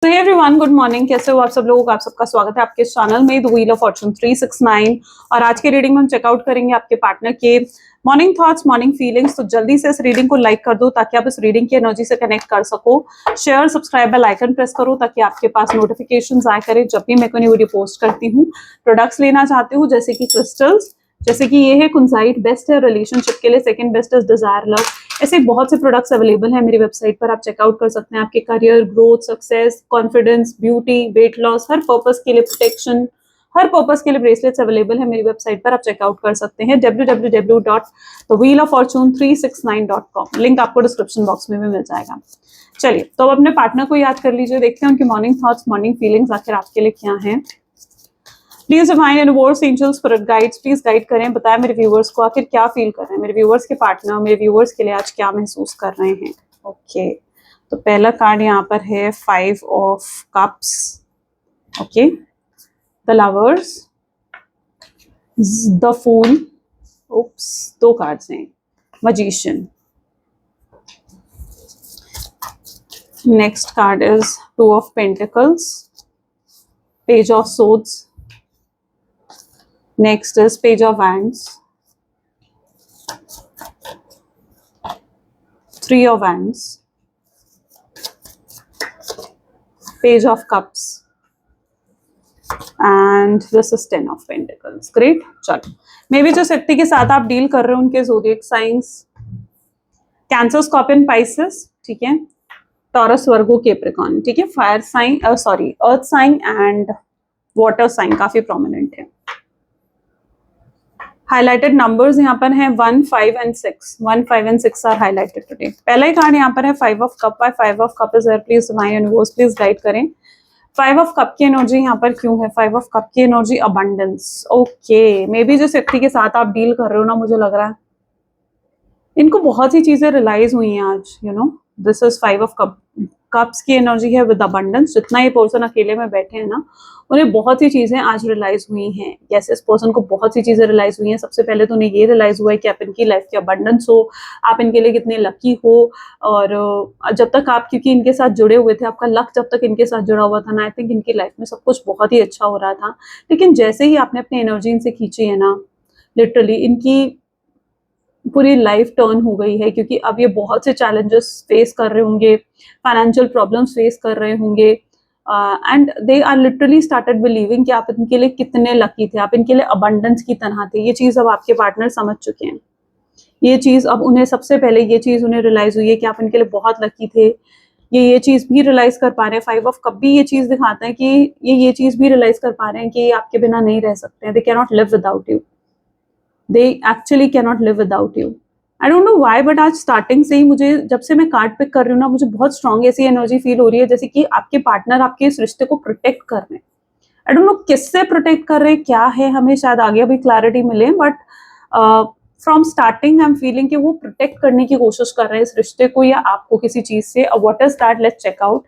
तो hey everyone, good morning. कैसे हो आप सब लोग? आप सबका स्वागत है आपके चैनल में द व्हील ऑफ फॉर्चून 369। और आज के रीडिंग में हम चेकआउट करेंगे आपके पार्टनर के मॉर्निंग थॉट्स, मॉर्निंग फीलिंग्स। तो जल्दी से इस रीडिंग को लाइक कर दो ताकि आप इस रीडिंग की एनर्जी से कनेक्ट कर सको। Share, subscribe, bell icon press करो ताकि आपके पास नोटिफिकेशंस आया करे जब भी मैं कोई वीडियो पोस्ट करती हूँ। प्रोडक्ट्स लेना चाहते हो जैसे कि क्रिस्टल्स, जैसे कि ये है कुंजाइट, बेस्ट है रिलेशनशिप के लिए। Second best is desire love. ऐसे बहुत से प्रोडक्ट्स अवेलेबल हैं मेरी वेबसाइट पर, आप चेकआउट कर सकते हैं। आपके career, growth, success, confidence, beauty, weight loss, हर पर्पस के लिए प्रोटेक्शन, हर पर्पस के लिए ब्रेसलेट्स अवेलेबल है मेरी वेबसाइट पर, आप चेकआउट कर सकते हैं www.thewheeloffortune369.com। लिंक आपको डिस्क्रिप्शन बॉक्स में भी मिल जाएगा। चलिए, तो अब अपने पार्टनर को याद कर लीजिए, देखते हैं उनकी मॉर्निंग थॉट्स, मॉर्निंग फीलिंग्स आखिर आपके लिए क्या हैं। Please divine universe, angels, spirit guides, please guide करें, बताएं मेरे व्यूवर्स को आखिर क्या फील कर रहे हैं, मेरे व्यूवर्स के पार्टनर मेरे व्यूवर्स के लिए आज क्या महसूस कर रहे हैं। ओके, तो पहला कार्ड यहाँ पर है 5 of cups. Okay, the lovers, the fool, oops, 2 cards हैं, magician. Next card is 2 of pentacles, page of swords. Next is page of wands, 3 of wands, page of cups, and this is 10 of pentacles. Great. चलो, may be जिस व्यक्ति के साथ आप deal कर रहे हो उनके zodiac science Cancer, Scorpion, Pisces, ठीक है, टॉरस, वर्गो, कैप्रिकॉर्न, ठीक है, fire sign, sorry earth sign and water sign काफी प्रोमिनेंट है। हाईलाइटेड नंबर्स यहाँ पर हैं 1, 5 and 6। 1, 5 and 6 are highlighted today. पहला ही कार्ड यहाँ पर है 5 of cup. 5 of cup is here, please divine universe please guide करें 5 ऑफ कप की एनर्जी यहाँ पर क्यों है। 5 ऑफ कप की energy abundance. Okay, may be जिस व्यक्ति के साथ आप डील कर रहे हो ना, मुझे लग रहा है इनको बहुत सी चीजें रियलाइज हुई हैं आज। You know, this is 5 of cup. Cups की एनर्जी है विद अबंडेंस। जितना ये पर्सन अकेले में बैठे हैं ना, उन्हें बहुत सी चीजें आज रियलाइज हुई हैं। यस, इस पर्सन को बहुत सी चीजें रियलाइज हुई हैं। सबसे पहले तो उन्हें ये रियलाइज हुआ है कि आप इनकी लाइफ की अबंडेंस हो, आप इनके लिए कितने लकी हो। और जब तक आप क्योंकि इनके साथ जुड़े हुए थे, आपका लक जब तक इनके साथ जुड़ा हुआ था ना, आई थिंक इनकी लाइफ में सब कुछ बहुत ही अच्छा हो रहा था। लेकिन जैसे ही आपने अपनी एनर्जी इनसे खींची है ना, लिटरली इनकी पूरी लाइफ टर्न हो गई है। क्योंकि अब ये बहुत से चैलेंजेस फेस कर रहे होंगे, फाइनेंशियल प्रॉब्लम्स फेस कर रहे होंगे, and they are literally started believing कि आप इनके लिए कितने लकी थे, आप इनके लिए अबंडेंस की तरह थे। ये चीज़ अब आपके पार्टनर समझ चुके हैं। ये चीज़ अब उन्हें, सबसे पहले ये चीज़ उन्हें रियलाइज हुई है कि आप इनके लिए बहुत लकी थे। ये चीज़ भी रियलाइज कर पा रहे हैं। 5 ऑफ कप भी ये चीज़ दिखाते हैं कि ये चीज़ भी रियलाइज कर पा रहे हैं कि ये आपके बिना नहीं रह सकते हैं। They can not live without you, they actually can not live without you. I don't know why, but आज स्टार्टिंग से ही मुझे, जब से मैं कार्ड पिक कर रही हूँ ना, मुझे बहुत स्ट्रांग ऐसी एनर्जी फील हो रही है जैसे कि आपके पार्टनर आपके इस रिश्ते को प्रोटेक्ट कर रहे हैं। आई डोंट नो किससे प्रोटेक्ट कर रहे हैं, क्या है, हमें शायद आगे अभी क्लैरिटी मिले, but from starting I am feeling कि वो प्रोटेक्ट करने की कोशिश कर रहे हैं इस रिश्ते को या आपको किसी चीज से। What is that, let's check out.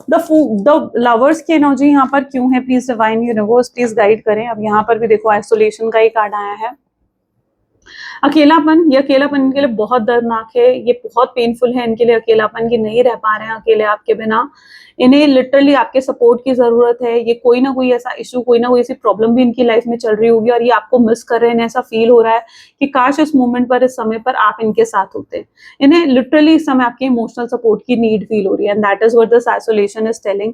The lovers की एनर्जी यहाँ पर क्यों है, please divine universe please guide करें। अब यहाँ पर भी देखो आइसोलेशन का ही कार्ड आया है। अकेलापन, ये अकेलापन इनके लिए बहुत दर्दनाक है, ये बहुत पेनफुल है इनके लिए अकेलापन, कि नहीं रह पा रहे हैं अकेले आपके बिना। इन्हें लिटरली आपके सपोर्ट की जरूरत है। ये कोई ना कोई ऐसा इशू, कोई ना कोई ऐसी प्रॉब्लम भी इनकी लाइफ में चल रही होगी और ये आपको मिस कर रहे हैं। ऐसा फील हो रहा है कि काश इस मोमेंट पर, इस समय पर आप इनके साथ होते। इन्हें लिटरली इस समय आपके इमोशनल सपोर्ट की नीड फील हो रही है, and that is what this isolation is telling.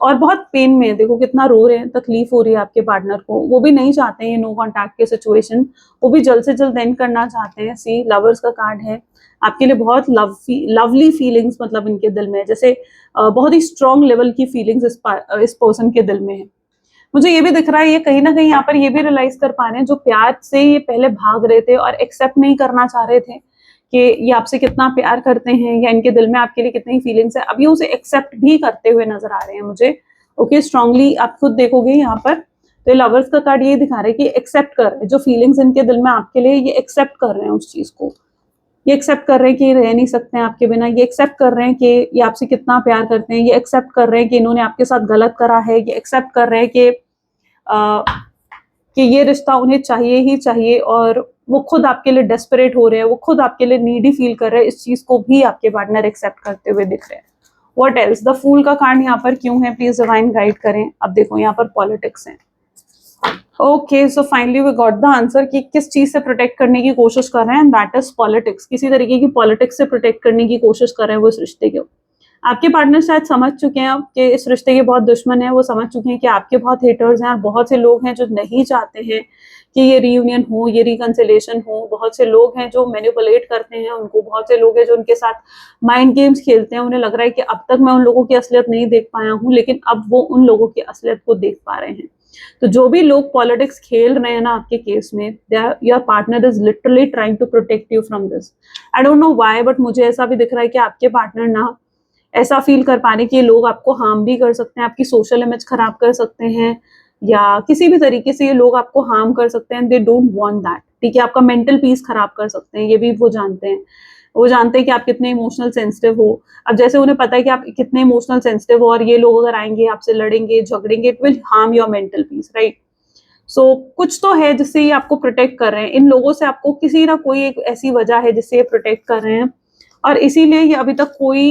और बहुत पेन में, देखो कितना रो रहे हैं, तकलीफ हो रही है आपके पार्टनर को। वो भी नहीं चाहते हैं ये नो कॉन्टैक्ट की सिचुएशन, वो भी जल्द से जल्द एंड करना चाहते हैं। सी, लवर्स का कार्ड है। आपके लिए बहुत लवली फीलिंग्स, मतलब इनके दिल में जैसे बहुत ही स्ट्रॉन्ग लेवल की फीलिंग्स इस पर्सन के दिल में है। मुझे ये भी दिख रहा है ये कहीं ना कहीं यहाँ पर ये भी रियलाइज कर पा रहे हैं, जो प्यार से ये पहले भाग रहे थे और एक्सेप्ट नहीं करना चाह रहे थे कि ये आपसे कितना प्यार करते हैं या इनके दिल में आपके लिए कितनी फीलिंग्स है, अब ये उसे एक्सेप्ट भी करते हुए नजर आ रहे हैं मुझे। ओके, स्ट्रांगली आप खुद देखोगे यहाँ पर, तो ये लवर्स का कार्ड ये दिखा रहा है कि एक्सेप्ट कर रहे हैं जो फीलिंग्स इनके दिल में आपके लिए, ये एक्सेप्ट कर रहे हैं उस चीज को। ये एक्सेप्ट कर रहे हैं कि ये रह नहीं सकते हैं आपके बिना, ये एक्सेप्ट कर रहे हैं कि ये आपसे कितना प्यार करते हैं, ये एक्सेप्ट कर रहे हैं कि इन्होंने आपके साथ गलत करा है, ये एक्सेप्ट कर रहे हैं कि ये रिश्ता उन्हें चाहिए ही चाहिए, और वो खुद आपके लिए डेस्परेट हो रहे हैं, वो खुद आपके लिए नीडी फील कर रहे हैं। इस चीज को भी आपके पार्टनर एक्सेप्ट करते हुए दिख रहे हैं। व्हाट एल्स, द फूल का कार्ड यहाँ पर क्यों है, प्लीज डिवाइन गाइड करें। अब देखो यहाँ पर पॉलिटिक्स है। Okay, so finally we got the answer कि किस चीज से प्रोटेक्ट करने की कोशिश कर रहे हैं, दैट इज पॉलिटिक्स। किसी तरीके की पॉलिटिक्स से प्रोटेक्ट करने की कोशिश कर रहे हैं वो इस रिश्ते को। आपके पार्टनर शायद समझ चुके हैं अब कि इस रिश्ते के बहुत दुश्मन हैं, वो समझ चुके हैं कि आपके बहुत हेटर्स हैं और बहुत से लोग हैं जो नहीं चाहते हैं कि ये रीयूनियन हो, ये रिकंसिलेशन हो। बहुत से लोग हैं जो मैनिपुलेट करते हैं उनको, बहुत से लोग हैं जो उनके साथ माइंड गेम्स खेलते हैं। उन्हें लग रहा है कि अब तक मैं उन लोगों की असलियत नहीं देख पाया हूँ, लेकिन अब वो उन लोगों की असलियत को देख पा रहे हैं। तो जो भी लोग पॉलिटिक्स खेल रहे हैं ना आपके केस में, your partner is literally trying to protect you from this. I don't know why, but मुझे ऐसा भी दिख रहा है कि आपके पार्टनर ना ऐसा फील कर पा रहे कि ये लोग आपको हार्म भी कर सकते हैं, आपकी सोशल इमेज खराब कर सकते हैं, या किसी भी तरीके से ये लोग आपको हार्म कर सकते हैं। दे डोंट वांट दैट, ठीक है। आपका मेंटल पीस खराब कर सकते हैं, ये भी वो जानते हैं। वो जानते हैं कि आप कितने इमोशनल सेंसिटिव हो। अब जैसे उन्हें पता है कि आप कितने इमोशनल सेंसिटिव हो, और ये लोग अगर आएंगे आपसे लड़ेंगे झगड़ेंगे, it will harm your mental peace, right. So कुछ तो है जिससे ये आपको प्रोटेक्ट कर रहे हैं। इन लोगों से आपको किसी ना कोई एक ऐसी वजह है जिससे ये प्रोटेक्ट कर रहे हैं, और इसीलिए ये अभी तक कोई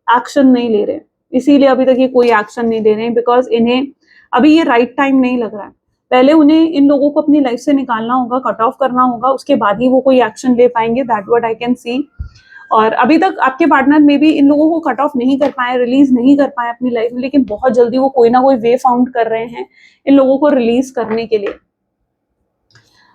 एक्शन नहीं ले रहे। इसीलिए अभी तक ये कोई एक्शन नहीं ले रहे हैं, बिकॉज इन्हें अभी ये राइट टाइम नहीं लग रहा है। पहले उन्हें इन लोगों को अपनी लाइफ से निकालना होगा, कट ऑफ करना होगा, उसके बाद ही वो कोई एक्शन ले पाएंगे। दैट व्हाट आई कैन सी। और अभी तक आपके पार्टनर में भी इन लोगों को कट ऑफ नहीं कर पाए, रिलीज नहीं कर पाए अपनी लाइफ में, लेकिन बहुत जल्दी वो कोई ना कोई वे फाउंड कर रहे हैं इन लोगों को रिलीज करने के लिए।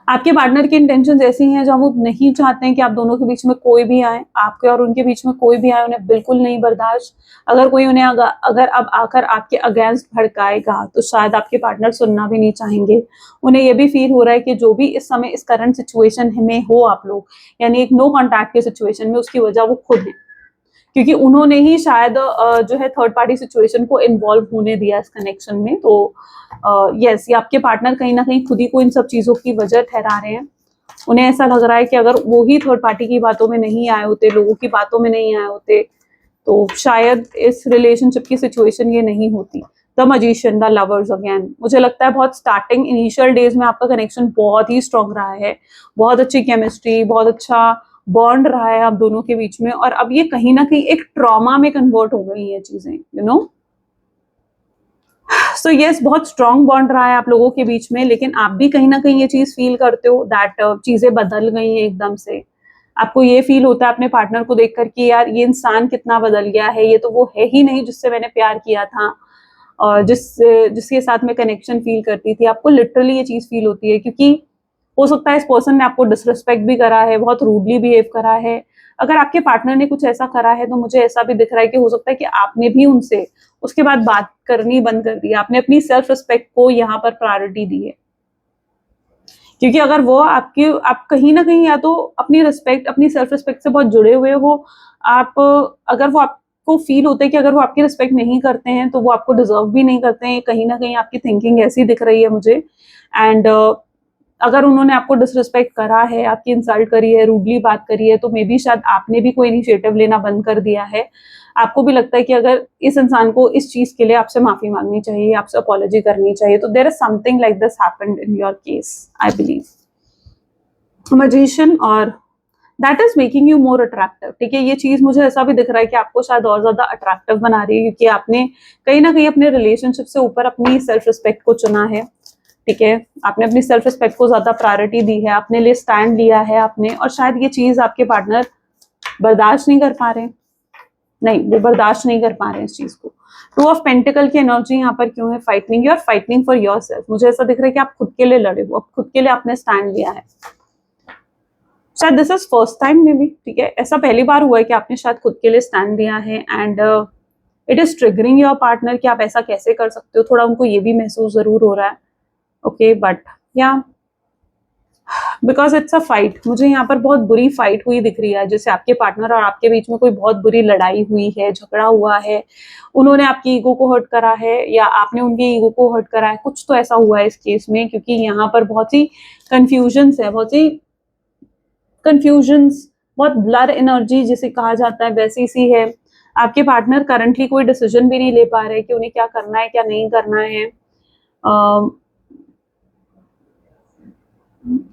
आपके पार्टनर की इंटेंशंस ऐसी हैं जो वो नहीं चाहते हैं कि आप दोनों के बीच में कोई भी आए, आपके और उनके बीच में कोई भी आए, उन्हें बिल्कुल नहीं बर्दाश्त। अगर कोई उन्हें अगर अब आकर आपके अगेंस्ट भड़काएगा तो शायद आपके पार्टनर सुनना भी नहीं चाहेंगे। उन्हें ये भी फील हो रहा है कि जो भी इस समय इस करंट सिचुएशन में हो आप लोग, यानी एक नो कॉन्टैक्ट के सिचुएशन में, उसकी वजह वो खुद है, क्योंकि उन्होंने ही शायद जो है थर्ड पार्टी सिचुएशन को इन्वॉल्व होने दिया इस कनेक्शन में। तो यस, ये आपके पार्टनर कहीं ना कहीं खुद ही को इन सब चीजों की वजह ठहरा रहे हैं। उन्हें ऐसा लग रहा है कि अगर वो ही थर्ड पार्टी की बातों में नहीं आए होते, लोगों की बातों में नहीं आए होते, तो शायद इस रिलेशनशिप की सिचुएशन ये नहीं होती। The magician, the lovers again, मुझे लगता है बहुत स्टार्टिंग इनिशियल डेज में आपका कनेक्शन बहुत ही स्ट्रांग रहा है, बहुत अच्छी केमिस्ट्री, बहुत अच्छा बॉन्ड रहा है आप दोनों के बीच में, और अब ये कहीं ना कहीं एक ट्रॉमा में कन्वर्ट हो गई है चीजें, यू नो। सो यस, बहुत स्ट्रांग बॉन्ड रहा है आप लोगों के बीच में, लेकिन आप भी कहीं ना कहीं ये चीज फील करते हो दैट चीजें बदल गई हैं एकदम से। आपको ये फील होता है अपने पार्टनर को देखकर कि यार ये इंसान कितना बदल गया है, ये तो वो है ही नहीं जिससे मैंने प्यार किया था, और जिसके साथ मैं कनेक्शन फील करती थी। आपको लिटरली ये चीज फील होती है, क्योंकि हो सकता है इस पर्सन ने आपको डिसरिस्पेक्ट भी करा है, बहुत रूडली बिहेव करा है। अगर आपके पार्टनर ने कुछ ऐसा करा है तो मुझे ऐसा भी दिख रहा है कि हो सकता है कि आपने भी उनसे उसके बाद बात करनी बंद कर दी, आपने अपनी सेल्फ रिस्पेक्ट को यहाँ पर प्रायोरिटी दी है। क्योंकि अगर वो आप कहीं ना कहीं या तो अपनी रिस्पेक्ट, अपनी सेल्फ रिस्पेक्ट से बहुत जुड़े हुए हो आप, अगर वो आपको फील होता है कि अगर वो आपकी रिस्पेक्ट नहीं करते हैं तो वो आपको डिजर्व भी नहीं करते हैं, कहीं ना कहीं आपकी थिंकिंग ऐसी दिख रही है मुझे। एंड अगर उन्होंने आपको डिसरिस्पेक्ट करा है, आपकी इंसल्ट करी है, रूडली बात करी है, तो मे बी शायद आपने भी कोई इनिशिएटिव लेना बंद कर दिया है। आपको भी लगता है कि अगर इस इंसान को इस चीज के लिए आपसे माफी मांगनी चाहिए, आपसे अपॉलॉजी करनी चाहिए। तो there is something like this happened in your case, I believe. Magician, और that is making you more attractive, ठीक है। ये चीज मुझे ऐसा भी दिख रहा है कि आपको शायद और ज्यादा अट्रैक्टिव बना रही है, क्योंकि आपने कहीं ना कहीं अपने रिलेशनशिप से ऊपर अपनी सेल्फ रिस्पेक्ट को चुना है, ठीक है। आपने अपनी सेल्फ रिस्पेक्ट को ज्यादा प्रायोरिटी दी है, अपने लिए स्टैंड लिया है आपने, और शायद ये चीज आपके पार्टनर बर्दाश्त नहीं कर पा रहे। नहीं, वो बर्दाश्त नहीं कर पा रहे हैं इस चीज को। टू ऑफ पेंटिकल की एनर्जी यहाँ पर क्यों है? Fighting, you are fighting for yourself. मुझे ऐसा दिख रहा है कि आप खुद के लिए लड़े हो, खुद के लिए आपने स्टैंड लिया है। शायद दिस इज फर्स्ट टाइम में भी, ठीक है, ऐसा पहली बार हुआ है कि आपने शायद खुद के लिए स्टैंड लिया है। And it is triggering your partner कि आप ऐसा कैसे कर सकते हो, थोड़ा उनको ये भी महसूस जरूर हो रहा है। ओके, बट या बिकॉज इट्स अ फाइट, मुझे यहाँ पर बहुत बुरी फाइट हुई दिख रही है, जैसे आपके पार्टनर और आपके बीच में कोई बहुत बुरी लड़ाई हुई है, झगड़ा हुआ है, उन्होंने आपकी ईगो को हर्ट करा है या आपने उनकी ईगो को हर्ट करा है, कुछ तो ऐसा हुआ है इस केस में। क्योंकि यहाँ पर बहुत सी कंफ्यूजन्स है, बहुत ब्लर एनर्जी जिसे कहा जाता है वैसी सी है। आपके पार्टनर करंटली कोई डिसीजन भी नहीं ले पा रहे कि उन्हें क्या करना है क्या नहीं करना है।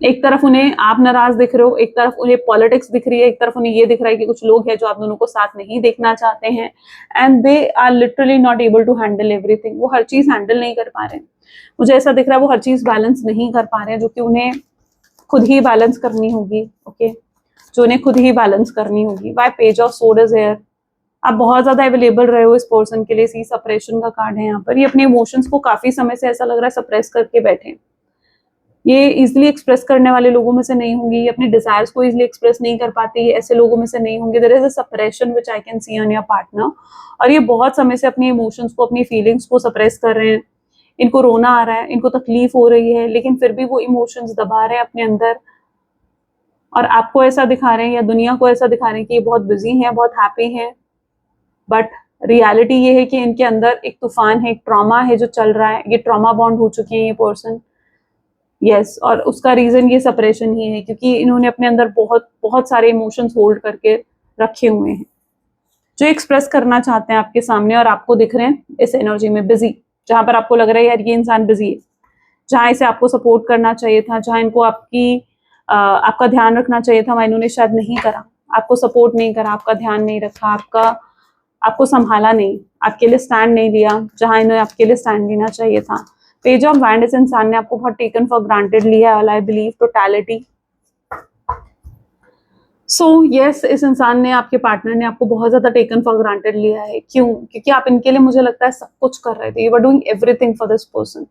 एक तरफ उन्हें आप नाराज दिख रहे हो, एक तरफ उन्हें पॉलिटिक्स दिख रही है, एक तरफ उन्हें ये दिख रहा है कि कुछ लोग हैं जो आप दोनों को साथ नहीं देखना चाहते हैं, and they are literally not able to handle everything. वो हर चीज हैंडल नहीं कर पा रहे हैं। मुझे ऐसा दिख रहा है वो हर चीज बैलेंस नहीं कर पा रहे हैं, जो कि उन्हें खुद ही बैलेंस करनी होगी। ओके, जो उन्हें खुद ही बैलेंस करनी होगी। वाई पेज ऑफ सोड इज हियर। आप बहुत ज्यादा अवेलेबल रहे हो इस पर्सन के लिए। सी सप्रेशन का कार्ड है यहाँ पर। ये अपने इमोशंस को काफी समय से ऐसा लग रहा है सप्रेस करके बैठे हैं। ये इजिली एक्सप्रेस करने वाले लोगों में से नहीं होंगी। ये अपने डिजायर्स को इजिली एक्सप्रेस नहीं कर पाते, ये ऐसे लोगों में से नहीं होंगे। There is a suppression which I can see on your partner. और ये बहुत समय से अपनी इमोशंस को, अपनी फीलिंग्स को सप्रेस कर रहे हैं। इनको रोना आ रहा है, इनको तकलीफ हो रही है, लेकिन फिर भी वो इमोशंस दबा रहे हैं अपने अंदर, और आपको ऐसा दिखा रहे हैं या दुनिया को ऐसा दिखा रहे हैं कि ये बहुत बिजी हैं, बहुत हैप्पी हैं। बट रियलिटी ये है कि इनके अंदर एक तूफान है, एक ट्रॉमा है जो चल रहा है। ये ट्रॉमा बॉन्ड हो चुके हैं ये पर्सन। यस, और उसका रीजन ये सप्रेशन ही है, क्योंकि इन्होंने अपने अंदर बहुत बहुत सारे इमोशंस होल्ड करके रखे हुए हैं, जो एक्सप्रेस करना चाहते हैं आपके सामने, और आपको दिख रहे हैं इस एनर्जी में बिजी। जहां पर आपको लग रहा है यार ये इंसान बिजी है, जहां इसे आपको सपोर्ट करना चाहिए था, जहां इनको आपका ध्यान रखना चाहिए था, वहां इन्होंने शायद नहीं करा। आपको सपोर्ट नहीं करा, आपका ध्यान नहीं रखा, आपको संभाला नहीं, आपके लिए स्टैंड नहीं लिया जहां इन्हें आपके लिए स्टैंड लेना चाहिए था। पेज ऑफ वैंड, इस इंसान ने आपको बहुत टेकन फॉर ग्रांटेड लिया है। I believe totality. So yes, इस इंसान ने, आपके पार्टनर ने आपको बहुत ज्यादा टेकन फॉर ग्रांटेड लिया है। क्यों? क्योंकि आप इनके लिए, मुझे लगता है, सब कुछ कर रहे थे। You were doing everything for this person.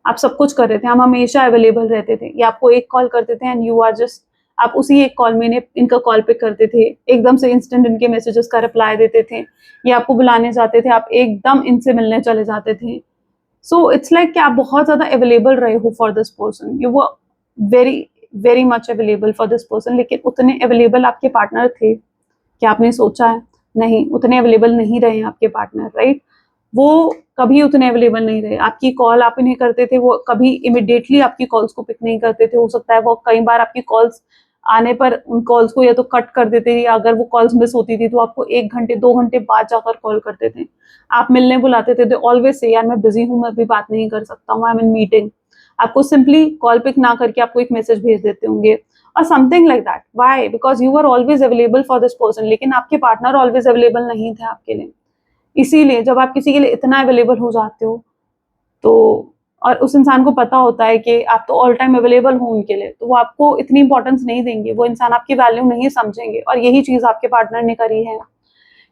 आप सब कुछ कर रहे थे, हम हमेशा अवेलेबल रहते थे। ये आपको एक कॉल करते थे एंड यू आर जस्ट, आप उसी एक कॉल में इनका कॉल पिक करते थे, एकदम से इंस्टेंट इनके मैसेजेस का रिप्लाई देते थे। ये आपको बुलाने जाते थे, आप एकदम इनसे मिलने चले जाते थे। सो इट्स लाइक कि आप बहुत ज्यादा अवेलेबल रहे हो for this person. You were very very much available for this person. लेकिन उतने अवेलेबल आपके पार्टनर थे क्या? आपने सोचा है? नहीं, उतने अवेलेबल नहीं रहे आपके पार्टनर, राइट? वो कभी उतने अवेलेबल नहीं रहे। आपकी कॉल आप इन्हें करते थे, वो कभी इमिडिएटली आपकी कॉल्स को पिक नहीं करते थे। हो सकता है वो कई बार आपकी कॉल्स आने पर उन कॉल्स को या तो कट कर देते थे, या अगर वो कॉल्स मिस होती थी तो आपको 1 घंटे 2 घंटे बाद जाकर कॉल करते थे। आप मिलने बुलाते थे, ऑलवेज से यार मैं बिजी हूँ, मैं अभी बात नहीं कर सकता हूँ, आई एम इन मीटिंग। आपको सिंपली कॉल पिक ना करके आपको एक मैसेज भेज देते होंगे और something like that. Why? Because you are always available for this person. लेकिन आपके पार्टनर ऑलवेज अवेलेबल नहीं थे आपके लिए। इसीलिए जब आप किसी के लिए इतना अवेलेबल हो जाते हो, तो और उस इंसान को पता होता है कि आप तो ऑल टाइम अवेलेबल हो उनके लिए, तो वो आपको इतनी इंपॉर्टेंस नहीं देंगे, वो इंसान आपकी वैल्यू नहीं समझेंगे। और यही चीज आपके पार्टनर ने करी है,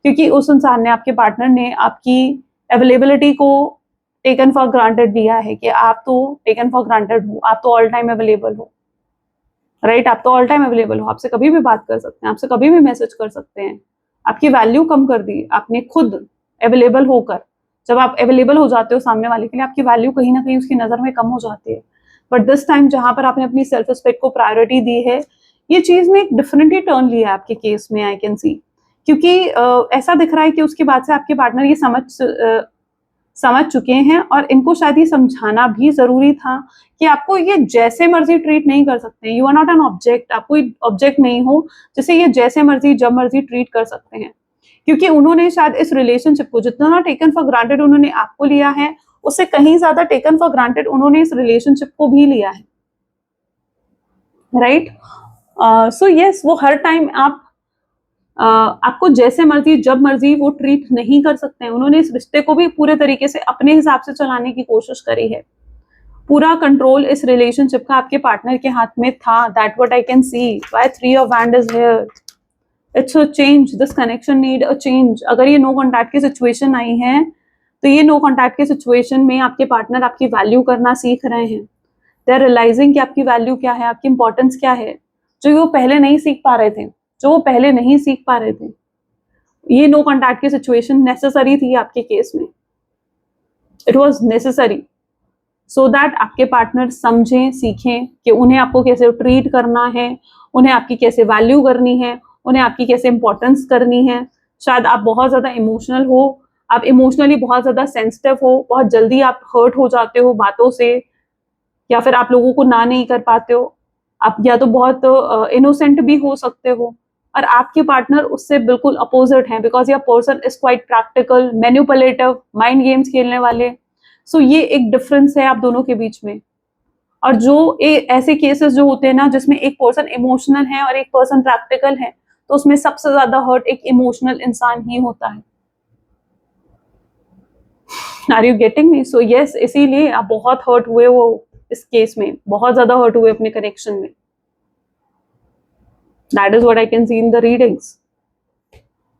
क्योंकि उस इंसान ने, आपके पार्टनर ने, आपकी अवेलेबिलिटी को टेकन फॉर ग्रांटेड लिया है कि आप तो टेकन फॉर ग्रांटेड हो, आप तो ऑल टाइम अवेलेबल हो, राइट? आप तो ऑल टाइम अवेलेबल हो, आपसे कभी भी बात कर सकते हैं, आपसे कभी भी मैसेज कर सकते हैं। आपकी वैल्यू कम कर दी आपने खुद अवेलेबल होकर। जब आप अवेलेबल हो जाते हो सामने वाले के लिए, आपकी वैल्यू कहीं ना कहीं उसकी नजर में कम हो जाती है। बट दिस टाइम जहां पर आपने अपनी सेल्फ रिस्पेक्ट को प्रायोरिटी दी है, ये चीज में एक डिफरेंट ही टर्न लिया है आपके केस में, आई कैन सी। क्योंकि ऐसा दिख रहा है कि उसके बाद से आपके पार्टनर ये समझ चुके हैं, और इनको शायद ये समझाना भी जरूरी था कि आपको ये जैसे मर्जी ट्रीट नहीं कर सकते। You are not an object, आप कोई ऑब्जेक्ट नहीं हो जिसे ये जैसे मर्जी जब मर्जी ट्रीट कर सकते हैं। क्योंकि उन्होंने शायद इस रिलेशनशिप को जितना टेकन फॉर ग्रांटेड उन्होंने आपको लिया है, उससे कहीं ज्यादा टेकन फॉर ग्रांटेड उन्होंने इस रिलेशनशिप को भी लिया है, राइट? सो यस, वो हर टाइम आपको जैसे मर्जी जब मर्जी वो ट्रीट नहीं कर सकते हैं। उन्होंने इस रिश्ते को भी पूरे तरीके से अपने हिसाब से चलाने की कोशिश करी है। पूरा कंट्रोल इस रिलेशनशिप का आपके पार्टनर के हाथ में था। That what I can C. Why 3 of wand is here. It's a change, this connection need a change. अगर ये नो कॉन्टैक्ट की सिचुएशन आई है, तो ये नो कॉन्टैक्ट की सिचुएशन में आपके पार्टनर आपकी वैल्यू करना सीख रहे हैं। दे आर रियलाइजिंग कि आपकी वैल्यू क्या है, आपकी इंपॉर्टेंस क्या है, जो वो पहले नहीं सीख पा रहे थे, जो वो पहले नहीं सीख पा रहे थे। ये नो कॉन्टैक्ट की सिचुएशन नेसेसरी थी आपके केस में। It was necessary so that आपके पार्टनर समझें, सीखें कि उन्हें आपको कैसे ट्रीट करना है, उन्हें आपकी कैसे वैल्यू करनी है, उन्हें आपकी कैसे इंपॉर्टेंस करनी है। शायद आप बहुत ज्यादा इमोशनल हो, आप इमोशनली बहुत ज्यादा सेंसिटिव हो, बहुत जल्दी आप हर्ट हो जाते हो बातों से, या फिर आप लोगों को ना नहीं कर पाते हो। आप या तो बहुत इनोसेंट भी हो सकते हो, और आपके पार्टनर उससे बिल्कुल अपोजिट हैं, because your person is quite practical, manipulative, mind games खेलने वाले। सो ये एक डिफरेंस है आप दोनों के बीच में। और जो ऐसे केसेस जो होते हैं ना जिसमें एक पर्सन इमोशनल है और एक पर्सन प्रैक्टिकल है, तो उसमें सबसे ज्यादा हर्ट एक इमोशनल इंसान ही होता है। Are you getting me? So yes, इसीलिए आप बहुत हर्ट हुए वो इस केस में, बहुत ज्यादा हर्ट हुए अपने कनेक्शन में। That is what I can see in the readings.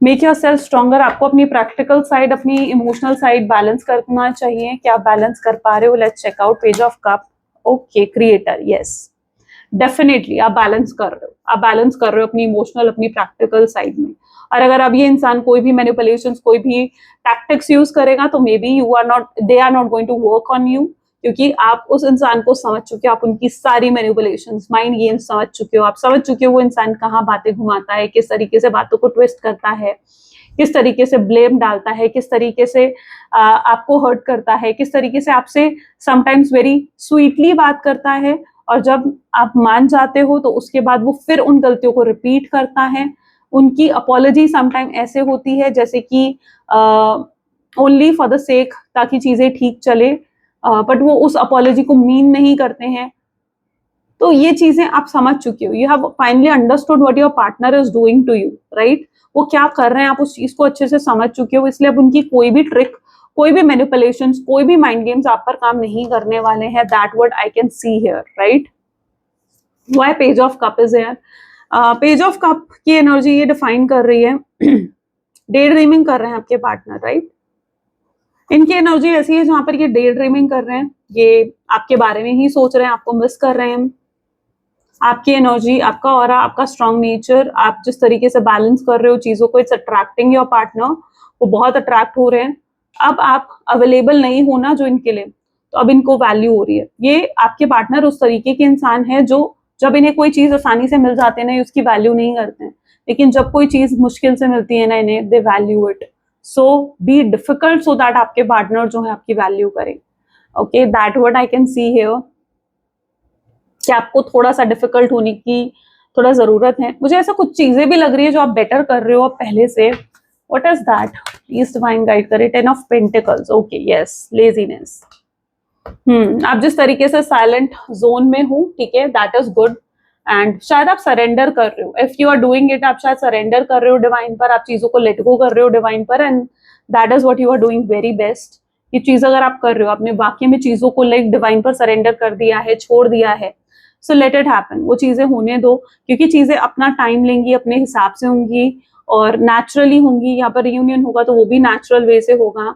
Make yourself stronger. आपको अपनी प्रैक्टिकल साइड, अपनी इमोशनल साइड बैलेंस करना चाहिए। क्या आप बैलेंस कर पा रहे हो? Let's check out page of cup. Okay, creator, yes definitely आप बैलेंस कर रहे हो, आप बैलेंस कर रहे हो अपनी इमोशनल, अपनी प्रैक्टिकल साइड में। और अगर अब ये इंसान कोई भी मैनिपुलेशंस, कोई भी टैक्टिक्स यूज करेगा तो maybe you are not, they are not going to work on you, क्योंकि आप उस इंसान को समझ चुके हो, आप उनकी सारी मैनिपुलेशंस, माइंड गेम्स समझ चुके हो, आप समझ चुके हो वो इंसान कहाँ बातें घुमाता है, किस तरीके से बातों को ट्विस्ट करता है, किस तरीके से ब्लेम डालता है, किस तरीके से आपको हर्ट करता है, किस तरीके से आपसे समटाइम्स वेरी स्वीटली बात करता है, और जब आप मान जाते हो तो उसके बाद वो फिर उन गलतियों को रिपीट करता है। उनकी अपॉलॉजी समटाइम ऐसे होती है जैसे कि ओनली फॉर द सेक, ताकि चीजें ठीक चले, बट वो उस अपॉलॉजी को मीन नहीं करते हैं। तो ये चीजें आप समझ चुके हो, you have finally understood what your partner is doing to you, right? वो क्या कर रहे हैं आप उस चीज को अच्छे से समझ चुके हो, इसलिए अब उनकी कोई भी ट्रिक, कोई भी मैनिपुलेशंस, कोई भी माइंड गेम्स आप पर काम नहीं करने वाले हैं। That what I can see here, right? Why page of cup is here? Page of cup की एनर्जी ये डिफाइन कर रही है डे ड्रीमिंग कर रहे हैं आपके पार्टनर, राइट? इनकी एनर्जी ऐसी है जहां पर ये डे ड्रीमिंग कर रहे हैं, ये आपके बारे में ही सोच रहे हैं, आपको मिस कर रहे हैं। आपकी एनर्जी, आपका ऑरा, आपका स्ट्रांग नेचर, आप जिस तरीके से बैलेंस कर रहे हो चीजों को, इट्स अट्रैक्टिंग योर पार्टनर, वो बहुत अट्रैक्ट हो रहे हैं। अब आप अवेलेबल नहीं हो ना जो इनके लिए, तो अब इनको वैल्यू हो रही है। ये आपके पार्टनर उस तरीके के इंसान है जो जब इन्हें कोई चीज आसानी से मिल जाती है ना, उसकी वैल्यू नहीं करते हैं, लेकिन जब कोई चीज मुश्किल से मिलती है ना इन्हें, दे value it. So be difficult so that आपके पार्टनर जो है आपकी वैल्यू करें। Okay, that what I can see here, कि आपको थोड़ा सा डिफिकल्ट होने की थोड़ा जरूरत है। मुझे ऐसा कुछ चीजें भी लग रही है जो आप बेटर कर रहे हो अब पहले से। What is that? Please divine guide करे। 10 of pentacles, okay yes, laziness. आप जिस तरीके से साइलेंट जोन में हो, ठीक है, दैट इज गुड। एंड शायद आप सरेंडर कर रहे हो, if you are doing it, आप शायद सरेंडर कर रहे हो डिवाइन पर, आप चीजों को लेट गो कर रहे हो डिवाइन पर, and that is what you are doing very best. ये चीज अगर आप कर रहे हो, आपने वाकई में चीजों को लाइक डिवाइन पर सरेंडर कर दिया है, छोड़ दिया है, सो लेट इट हैपन, वो चीजें होने दो, क्योंकि चीजें अपना टाइम लेंगी, अपने हिसाब से होंगी और नेचुरली होंगी। यहाँ पर रियूनियन होगा तो वो भी नेचुरल वे से होगा।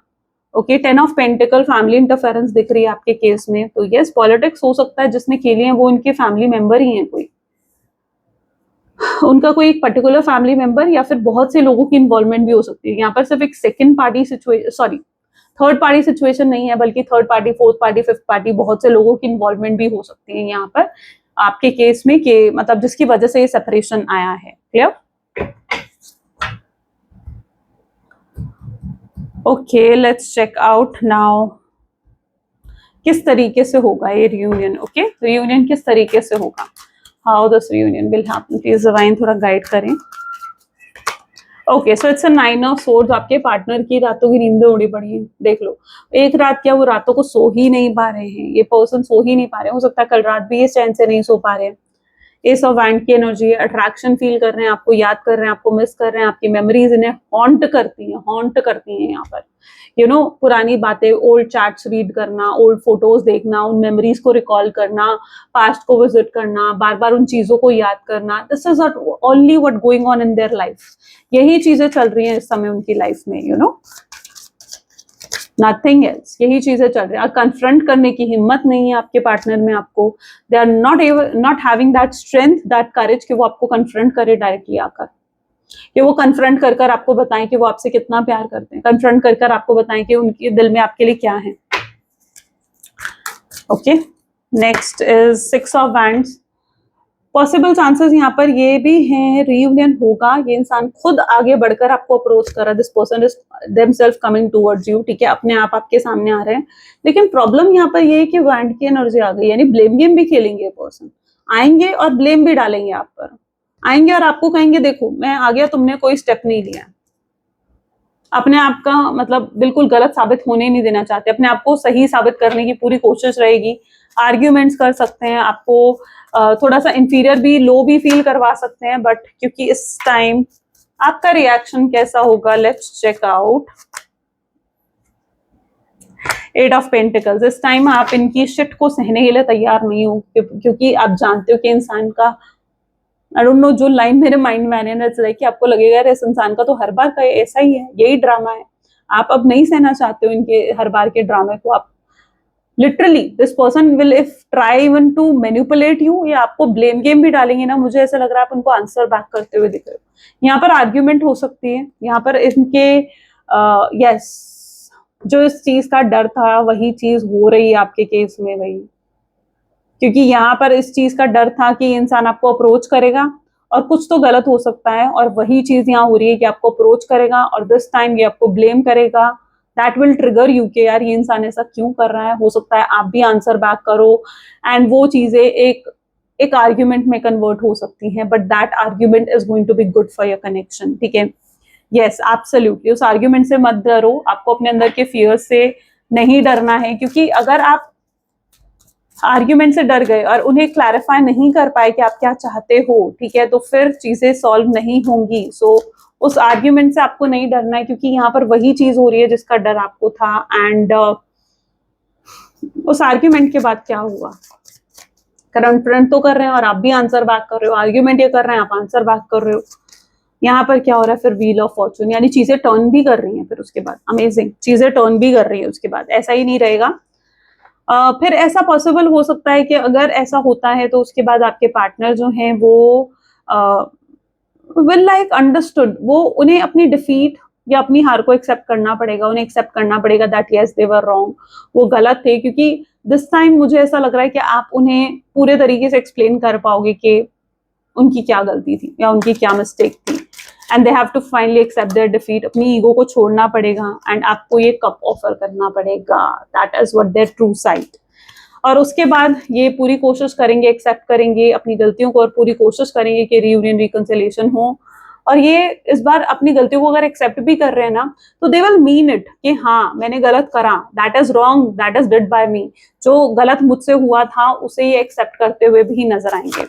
Okay, 10 of pentacle, family interference दिख रही है आपके केस में, तो यस पॉलिटिक्स हो सकता है जिसने खेले हैं वो इनके फैमिली मेंबर ही हैं, कोई उनका कोई एक पर्टिकुलर फैमिली मेंबर, या फिर बहुत से लोगों की इन्वॉल्वमेंट भी हो सकती है। यहाँ पर सिर्फ एक second party situation, sorry third party situation नहीं है, बल्कि third party, fourth party, fifth party, बहुत से लोगों की इन्वॉल्वमेंट भी हो सकती है यहाँ पर आपके केस में, कि मतलब जिसकी वजह से ये सेपरेशन आया है। Clear? Okay, let's check out now किस तरीके से होगा ये रियूनियन। ओके, रियूनियन किस तरीके से होगा, how this reunion will happen, please divine थोड़ा गाइड करें। Okay, so it's a 9 of swords. आपके पार्टनर की रातों की नींदें उड़ी पड़ी हैं, देख लो। एक रात क्या, वो रातों को सो ही नहीं पा रहे हैं, ये पर्सन सो ही नहीं पा रहे हैं, हो सकता है कल रात भी ये चैन से नहीं सो पा रहे हैं। एस ऑफ वैंड की एनर्जी है, अट्रैक्शन फील कर रहे हैं, आपको याद कर रहे हैं, आपको मिस कर रहे हैं, आपकी मेमोरीज इन्हें हॉन्ट करती हैं यहाँ पर। यू नो, पुरानी बातें, ओल्ड चैट्स रीड करना, ओल्ड फोटोज देखना, उन मेमोरीज को रिकॉल करना, पास्ट को विजिट करना, बार बार उन चीजों को याद करना, this is only what going on in their life. यही चीजें चल रही हैं इस समय उनकी लाइफ में, यू नो, नथिंग एल्स। यही चीजें चल रही है। कन्फ्रंट करने की हिम्मत नहीं है आपके पार्टनर में आपको, they are not having that strength, that courage कि वो आपको कन्फ्रंट करे डायरेक्टली आकर, कि वो कन्फ्रंट कर कर आपको बताएं कि वो आपसे कितना प्यार करते हैं, कन्फ्रंट कर कर आपको बताएं कि उनके दिल में आपके लिए क्या है। Okay, next is 6 of wands. Possible chances यहाँ पर ये भी हैं रियूनियन होगा, ये इंसान खुद आगे बढ़कर आपको अप्रोच कर रहा है, this person is themselves coming towards you, ठीक है, अपने आप आपके सामने आ रहे हैं। लेकिन प्रॉब्लम यहाँ पर ये है कि वैंड की एनर्जी आ गई, यानी ब्लेम गेम भी खेलेंगे ये पर्सन, आएंगे और ब्लेम भी डालेंगे आप पर, आएंगे और आपको कहेंगे देखो मैं आ गया, तुमने कोई स्टेप नहीं लिया, अपने आप का मतलब बिल्कुल गलत साबित होने नहीं देना चाहते, अपने आप को सही साबित करने की पूरी कोशिश रहेगी, आर्ग्यूमेंट्स कर सकते हैं, आपको थोड़ा सा इंफीरियर भी, लो भी फील करवा सकते हैं, बट क्योंकि इस टाइम आपका रिएक्शन कैसा होगा, let's check out. 8 of pentacles, इस टाइम आप इनकी शिट को सहने के लिए तैयार नहीं हो, क्योंकि आप जानते हो कि इंसान का, आई डोंट नो, जो लाइन मेरे माइंड में आने ना चाहिए कि आपको लगेगा यार इस इंसान का तो हर बार का ऐसा ही है, यही ड्रामा है, आप अब नहीं सहना चाहते हो इनके हर बार के ड्रामे को। आप literally this person will if try even to manipulate you, या आपको ब्लेम गेम भी डालेंगे ना, मुझे ऐसा लग रहा है आप उनको आंसर बैक करते हुए दिख रहे हो। यहाँ पर आर्ग्यूमेंट हो सकती है, यहाँ पर इनके यस जो इस चीज का डर था वही चीज हो रही है आपके केस में वही, क्योंकि यहाँ पर इस चीज का डर था कि इंसान आपको अप्रोच करेगा और कुछ तो गलत हो सकता है, और वही चीज यहाँ हो रही है कि आपको अप्रोच करेगा और दिस टाइम ये आपको ब्लेम करेगा। दैट विल ट्रिगर यू के यार ये इंसान ऐसा क्यों कर रहा है, हो सकता है आप भी आंसर बैक करो, एंड वो चीजें एक आर्ग्यूमेंट में कन्वर्ट हो सकती हैं, but that argument is going to be good for your connection, ठीक है। यस एब्सोल्युटली, उस आर्ग्यूमेंट से मत डरो, आपको अपने अंदर के फियर से नहीं डरना है, क्योंकि अगर आप आर्ग्यूमेंट से डर गए और उन्हें क्लैरिफाई नहीं कर पाए कि आप क्या चाहते हो, ठीक है, तो फिर चीजें सॉल्व नहीं होंगी। सो उस आर्ग्यूमेंट से आपको नहीं डरना है, क्योंकि यहाँ पर वही चीज हो रही है जिसका डर आपको था। एंड उस आर्ग्यूमेंट के बाद क्या हुआ, कन्फ्रंट तो कर रहे हैं और आप भी आंसर बैक कर रहे हो, आर्ग्यूमेंट ये कर रहे हैं आप आंसर बैक कर रहे हो, यहाँ पर क्या हो रहा है फिर व्हील ऑफ फॉर्चून, यानी चीजें टर्न भी कर रही हैं फिर उसके बाद, अमेजिंग, चीजें टर्न भी कर रही है उसके बाद, ऐसा ही नहीं रहेगा। फिर ऐसा पॉसिबल हो सकता है कि अगर ऐसा होता है तो उसके बाद आपके पार्टनर जो हैं वो विल लाइक अंडरस्टूड, वो उन्हें अपनी डिफीट या अपनी हार को एक्सेप्ट करना पड़ेगा, उन्हें एक्सेप्ट करना पड़ेगा that yes they were wrong, वो गलत थे, क्योंकि दिस टाइम मुझे ऐसा लग रहा है कि आप उन्हें पूरे तरीके से एक्सप्लेन कर पाओगे कि उनकी क्या गलती थी या उनकी क्या मिस्टेक थी, and they have to finally accept their defeat, अपनी ईगो को छोड़ना पड़ेगा एंड आपको ये कप ऑफर करना पड़ेगा, that is what their true side. और उसके बाद ये पूरी कोशिश करेंगे, एक्सेप्ट करेंगे अपनी गलतियों को और पूरी कोशिश करेंगे कि रीयूनियन रिकंसिलिएशन हो, और ये इस बार अपनी गलतियों को अगर एक्सेप्ट भी कर रहे हैं ना तो दे विल मीन इट कि हाँ मैंने गलत करा, that is wrong, that is did by me, जो गलत मुझसे हुआ था उसे ये एक्सेप्ट करते हुए भी नजर आएंगे,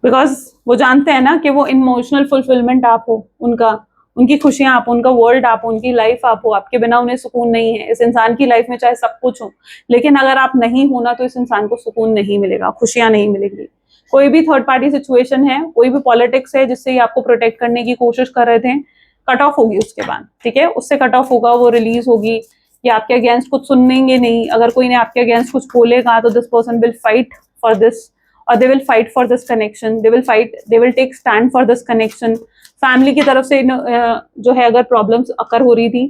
बिकॉज वो जानते हैं ना कि वो इमोशनल फुलफिलमेंट आप हो उनका, उनकी खुशियां आप, उनका वर्ल्ड आप, उनकी लाइफ आप हो, आपके बिना उन्हें सुकून नहीं है। इस इंसान की लाइफ में चाहे सब कुछ हो, लेकिन अगर आप नहीं हो ना तो इस इंसान को सुकून नहीं मिलेगा, खुशियां नहीं मिलेंगी। कोई भी थर्ड पार्टी सिचुएशन है, कोई भी पॉलिटिक्स है जिससे ये आपको प्रोटेक्ट करने की कोशिश कर रहे थे, कट ऑफ होगी उसके बाद, ठीक है, उससे कट ऑफ होगा, वो रिलीज होगी, या आपके अगेंस्ट कुछ सुनेंगे नहीं, अगर कोई ने आपके अगेंस्ट कुछ बोलेगा तो this person will fight for this, और they will fight for this connection, they will take stand for this connection. Family की तरफ से जो है अगर प्रॉब्लम्स अकर हो रही थी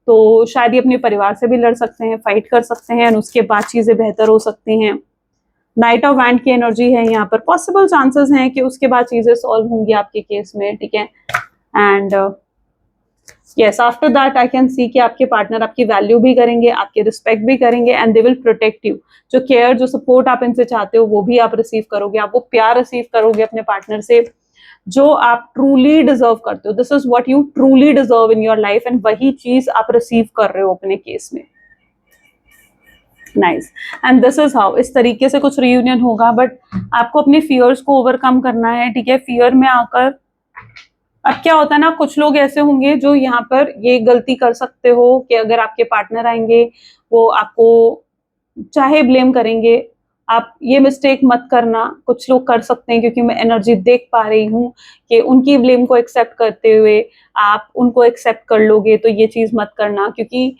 तो शायद ये अपने परिवार से भी लड़ सकते हैं, फाइट कर सकते हैं, और उसके बाद चीजें बेहतर हो सकती हैं। नाइट ऑफ वैंड की एनर्जी है यहाँ पर, पॉसिबल चांसेस हैं कि उसके बाद चीजें सॉल्व होंगी आपके केस में, ठीक है। And yes after that I can सी कि आपके पार्टनर आपकी वैल्यू भी करेंगे, आपके रिस्पेक्ट भी करेंगे, and they will protect you. जो केयर, जो सपोर्ट आप इनसे चाहते हो वो भी आप रिसीव करोगे, आप वो प्यार रिसीव करोगे अपने पार्टनर से जो आप ट्रूली डिजर्व करते हो। This is what you truly deserve in your life, and वही चीज आप रिसीव कर रहे हो अपने केस में। Nice, and this is how, इस तरीके से कुछ रियूनियन होगा, बट आपको अपने फियर्स को ओवरकम करना है, ठीक है। फियर में आकर अब क्या होता है ना, कुछ लोग ऐसे होंगे जो यहाँ पर ये गलती कर सकते हो कि अगर आपके पार्टनर आएंगे वो आपको चाहे ब्लेम करेंगे, आप ये मिस्टेक मत करना, कुछ लोग कर सकते हैं, क्योंकि मैं एनर्जी देख पा रही हूँ कि उनकी ब्लेम को एक्सेप्ट करते हुए आप उनको एक्सेप्ट कर लोगे, तो ये चीज मत करना, क्योंकि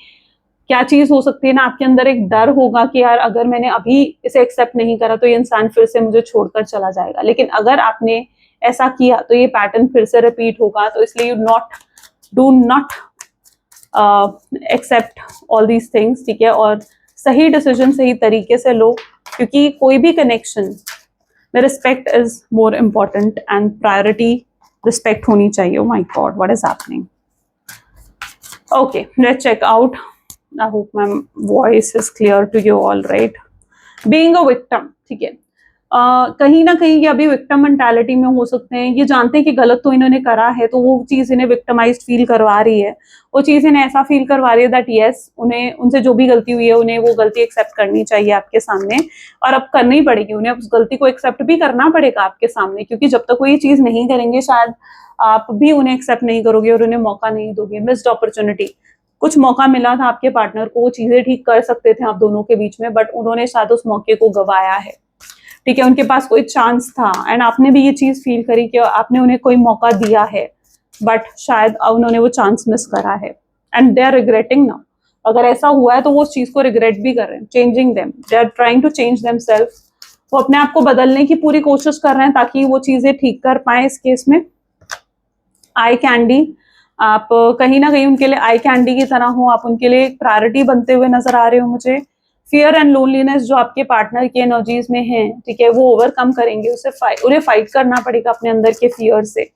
क्या चीज हो सकती है ना, आपके अंदर एक डर होगा कि यार अगर मैंने अभी इसे एक्सेप्ट नहीं करा तो ये इंसान फिर से मुझे छोड़कर चला जाएगा, लेकिन अगर आपने ऐसा किया तो ये पैटर्न फिर से रिपीट होगा, तो इसलिए you do not accept all these things, ठीक है। और सही डिसीजन सही तरीके से लो, क्योंकि कोई भी कनेक्शन में respect is more important, and priority respect होनी चाहिए। Oh my god, what is happening? Okay, let's check out. I hope my voice is clear to you all, right? Being a victim, ठीक है, कहीं ना कहीं ये अभी विक्टिम मेंटालिटी में हो सकते हैं, ये जानते हैं कि गलत तो इन्होंने करा है, तो वो चीज इन्हें विक्टिमाइज्ड फील करवा रही है, वो चीज इन्हें ऐसा फील करवा रही है दैट यस उन्हें उनसे जो भी गलती हुई है उन्हें वो गलती एक्सेप्ट करनी चाहिए आपके सामने, और अब करनी ही पड़ेगी, उन्हें उस गलती को एक्सेप्ट भी करना पड़ेगा आपके सामने, क्योंकि जब तक वो ये चीज नहीं करेंगे शायद आप भी उन्हें एक्सेप्ट नहीं करोगे और उन्हें मौका नहीं दोगे। मिस्ड अपॉर्चुनिटी, कुछ मौका मिला था आपके पार्टनर को, वो चीजें ठीक कर सकते थे आप दोनों के बीच में, बट उन्होंने शायद उस मौके को गवाया है, ठीक है, उनके पास कोई चांस था एंड आपने भी ये चीज फील करी कि आपने उन्हें कोई मौका दिया है बट शायद उन्होंने वो चांस मिस करा है and they are regretting now. अगर ऐसा हुआ है तो वो उस चीज को रिग्रेट भी कर रहे हैं, changing them, they are trying to change themselves, वो अपने आप को बदलने की पूरी कोशिश कर रहे हैं ताकि वो चीजें ठीक कर पाए। इस केस में आई कैंडी, आप कहीं ना कहीं उनके लिए आई कैंडी की तरह हो, आप उनके लिए प्रायोरिटी बनते हुए नजर आ रहे हो मुझे। फियर एंड लोनलीनेस जो आपके पार्टनर की एनर्जीज में है, ठीक है, वो ओवरकम करेंगे, उन्हें फाइट करना पड़ेगा अपने अंदर के फियर से,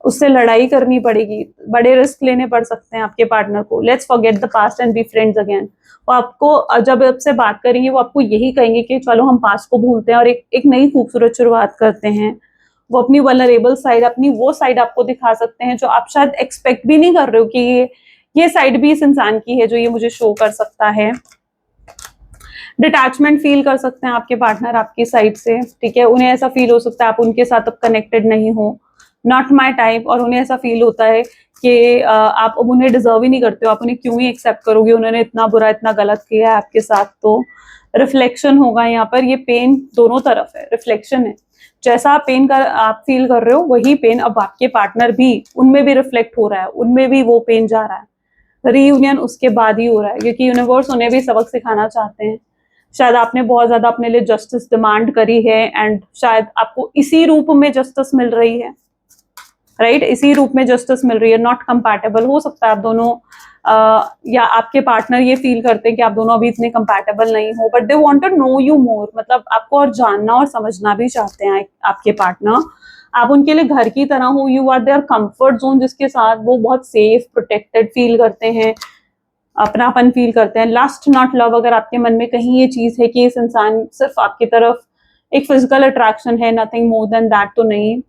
उससे लड़ाई करनी पड़ेगी, बड़े रिस्क लेने पड़ सकते हैं आपके पार्टनर को। Let's forget the past and be friends again. वो आपको जब आपसे बात करेंगे वो आपको यही कहेंगे कि चलो हम पास्ट को भूलते हैं और एक नई खूबसूरत शुरुआत करते हैं। वो अपनी वल्नरेबल साइड, अपनी वो साइड आपको दिखा सकते हैं जो आप शायद एक्सपेक्ट भी नहीं कर रहे हो कि ये साइड भी इस इंसान की है जो ये मुझे शो कर सकता है। डिटैचमेंट फील कर सकते हैं आपके पार्टनर आपकी साइड से, ठीक है, उन्हें ऐसा फील हो सकता है आप उनके साथ अब कनेक्टेड नहीं हो, नॉट माई टाइप, और उन्हें ऐसा फील होता है कि आप अब उन्हें डिजर्व ही नहीं करते हो, आप उन्हें क्यों ही एक्सेप्ट करोगे, उन्होंने इतना बुरा इतना गलत किया है आपके साथ। तो रिफ्लेक्शन होगा यहाँ पर, ये पेन दोनों तरफ है, रिफ्लेक्शन है, जैसा पेन आप फील कर रहे हो वही पेन अब आपके पार्टनर भी, उनमें भी रिफ्लेक्ट हो रहा है, उनमें भी वो पेन जा रहा है। रीयूनियन उसके बाद ही हो रहा है क्योंकि यूनिवर्स उन्हें भी सबक सिखाना चाहते हैं। शायद आपने बहुत ज्यादा अपने लिए जस्टिस डिमांड करी है एंड शायद आपको इसी रूप में जस्टिस मिल रही है, राइट, इसी रूप में जस्टिस मिल रही है। नॉट कंपैटिबल हो सकता है आप दोनों, या आपके पार्टनर ये फील करते हैं कि आप दोनों अभी इतने कंपैटिबल नहीं हो, but they want to know you more, मतलब आपको और जानना और समझना भी चाहते हैं आपके पार्टनर। आप उनके लिए घर की तरह हो, you are their comfort zone, जिसके साथ वो बहुत सेफ प्रोटेक्टेड फील करते हैं, अपनापन फील करते हैं। लस्ट नॉट लव, अगर आपके मन में कहीं ये चीज है कि इस इंसान सिर्फ आपकी तरफ एक फिजिकल अट्रैक्शन है, नथिंग मोर देन दैट, तो नहीं,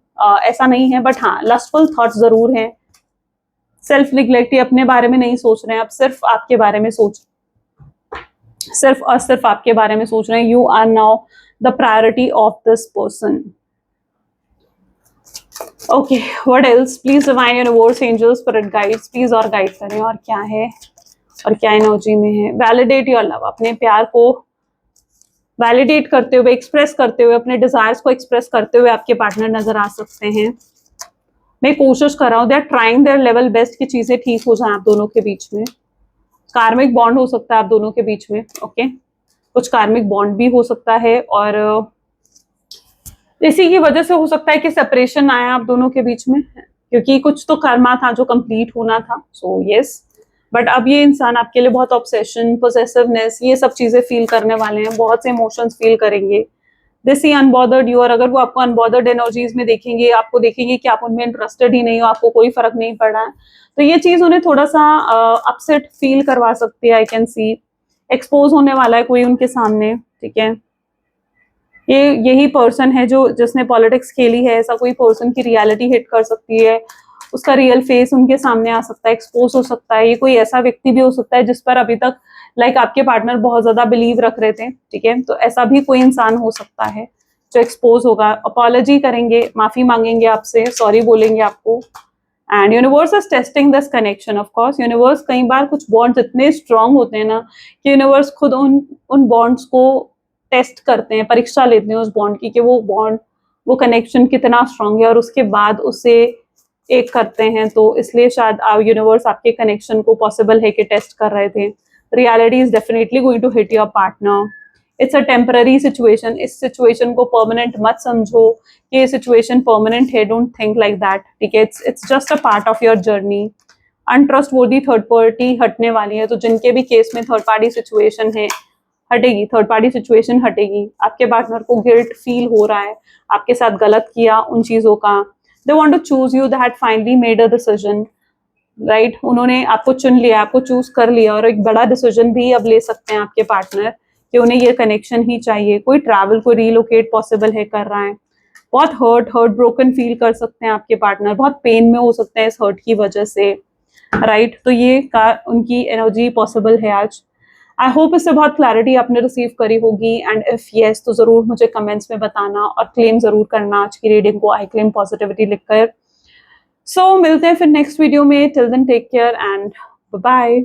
ऐसा नहीं है, बट हाँ लस्टफुल थॉट्स जरूर हैं। सेल्फ निग्लेक्ट, अपने बारे में नहीं सोच रहे हैं, आप सिर्फ आपके बारे में सिर्फ और सिर्फ आपके बारे में सोच रहे हैं। You are now the priority of this person. Okay, what else, please divine universe, angels, spirit guides, please और गाइड करें, और क्या है और क्या एनर्जी में है। वैलिडेट योर लव, अपने प्यार को वैलिडेट करते हुए, एक्सप्रेस करते हुए, अपने डिजायर्स को एक्सप्रेस करते हुए आपके पार्टनर नजर आ सकते हैं। मैं कोशिश कर रहा हूँ, they are trying their level best कि चीजें ठीक हो जाएं आप दोनों के बीच में। कार्मिक बॉन्ड हो सकता है आप दोनों के बीच में, ओके, कुछ कार्मिक बॉन्ड भी हो सकता है, और इसी की वजह से हो सकता है कि सेपरेशन आया आप दोनों के बीच में, क्योंकि कुछ तो कर्मा था जो कंप्लीट होना था। सो यस, बट अब ये इंसान आपके लिए बहुत ऑब्सेशन, पोसेसिवनेस, ये सब चीजें फील करने वाले हैं, बहुत से इमोशंस फील करेंगे। दे सी अनबॉदर्ड यू, और अगर वो आपको अनबॉदर्ड एनर्जीज में देखेंगे, आपको देखेंगे कि आप उनमें इंटरेस्टेड ही नहीं हो, आपको कोई फर्क नहीं पड़ रहा है, तो ये चीज उन्हें थोड़ा सा अपसेट फील करवा सकती है। आई कैन सी एक्सपोज होने वाला है कोई उनके सामने, ठीक है, यही पर्सन है जो जिसने पॉलिटिक्स खेली है, ऐसा कोई पर्सन की रियलिटी हिट कर सकती है, उसका रियल फेस उनके सामने आ सकता है, एक्सपोज हो सकता है। ये कोई ऐसा व्यक्ति भी हो सकता है जिस पर अभी तक आपके पार्टनर बहुत ज्यादा बिलीव रख रहे थे, ठीक है, तो ऐसा भी कोई इंसान हो सकता है जो एक्सपोज होगा। अपॉलॉजी करेंगे, माफी मांगेंगे आपसे, सॉरी बोलेंगे आपको, and universe is testing this connection. Of course universe, कई बार कुछ बॉन्ड्स इतने स्ट्रांग होते हैं ना कि यूनिवर्स खुद उन बॉन्ड्स को टेस्ट करते हैं, परीक्षा लेते हैं उस बॉन्ड की कि वो बॉन्ड, वो कनेक्शन कितना स्ट्रांग है, और उसके बाद उसे एक करते हैं। तो इसलिए शायद यूनिवर्स आपके कनेक्शन को पॉसिबल है कि टेस्ट कर रहे थे। Reality is definitely going to hit your partner. It's a temporary situation, इस सिचुएशन को परमानेंट मत समझो कि ये सिचुएशन परमानेंट है, डोंट थिंक लाइक दैट, ठीक है, it's just a part of your journey. Untrustworthy third party हटने वाली है, तो जिनके भी केस में थर्ड पार्टी सिचुएशन है, हटेगी, थर्ड पार्टी सिचुएशन हटेगी। आपके पार्टनर को गिल्ट फील हो रहा है आपके साथ गलत किया उन चीजों का। They want to choose you, that finally made a decision, right, उन्होंने आपको चुन लिया, आपको चूज कर लिया, और एक बड़ा डिसीजन भी अब ले सकते हैं आपके पार्टनर कि उन्हें ये कनेक्शन ही चाहिए, कोई ट्रैवल, कोई रीलोकेट पॉसिबल है कर रहा है, बहुत हर्ट ब्रोकन फील कर सकते हैं आपके पार्टनर, बहुत पेन में हो सकते हैं इस हर्ट की वजह से, राइट। तो ये उनकी एनर्जी पॉसिबल है आज। आई होप इससे बहुत क्लैरिटी आपने रिसीव करी होगी, एंड इफ यस तो जरूर मुझे कमेंट्स में बताना और क्लेम जरूर करना आज की रीडिंग को आई क्लेम पॉजिटिविटी लिखकर। सो मिलते हैं फिर नेक्स्ट वीडियो में, till then take care and bye.